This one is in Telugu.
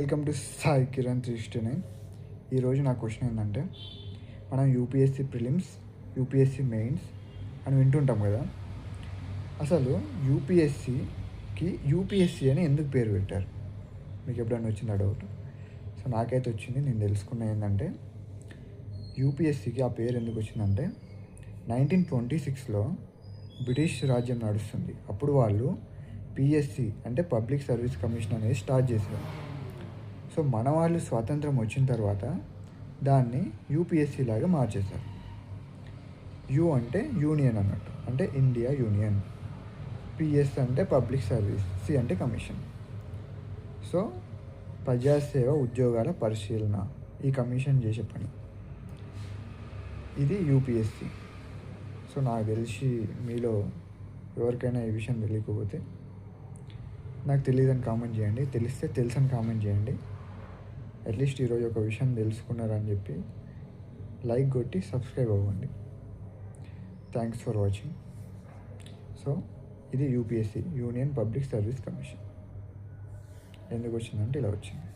Welcome to Sai Kiran 369. ఈరోజు నా క్వశ్చన్ ఏంటంటే, మనం యూపీఎస్సీ ప్రిలిమ్స్, యూపీఎస్సీ మెయిన్స్ అని వింటుంటాం కదా. అసలు యూపీఎస్సీ అని ఎందుకు పేరు పెట్టారు? మీకు ఎప్పుడైనా వచ్చిందా డౌట్? సో నాకైతే వచ్చింది. నేను తెలుసుకున్న ఏంటంటే, యూపీఎస్సీకి ఆ పేరు ఎందుకు వచ్చిందంటే 1926లో బ్రిటిష్ రాజ్యం నడుస్తుంది. అప్పుడు వాళ్ళు పిఎస్సి అంటే పబ్లిక్ సర్వీస్ కమిషన్ అనేది స్టార్ట్ చేశారు. సో మన వాళ్ళు స్వాతంత్రం వచ్చిన తర్వాత దాన్ని యూపీఎస్సీ లాగా మార్చేశారు. యూ అంటే యూనియన్ అన్నట్టు, అంటే ఇండియా యూనియన్. పిఎస్ అంటే పబ్లిక్ సర్వీస్, సి అంటే కమిషన్. సో ప్రజాసేవ ఉద్యోగాల పరిశీలన ఈ కమిషన్ చేసే పని, ఇది యూపీఎస్సీ. సో నాకు తెలిసి మీలో ఎవరికైనా ఈ విషయం తెలియకపోతే నాకు తెలియదని కామెంట్ చేయండి, తెలిస్తే తెలుసని కామెంట్ చేయండి. అట్లీస్ట్ ఈరోజు ఒక విషయం తెలుసుకున్నారని చెప్పి లైక్ కొట్టి సబ్స్క్రైబ్ అవ్వండి. Thanks for watching. సో ఇది UPSC, union public service commission. ఎందుకు వచ్చిందంటే ఇలా వచ్చింది.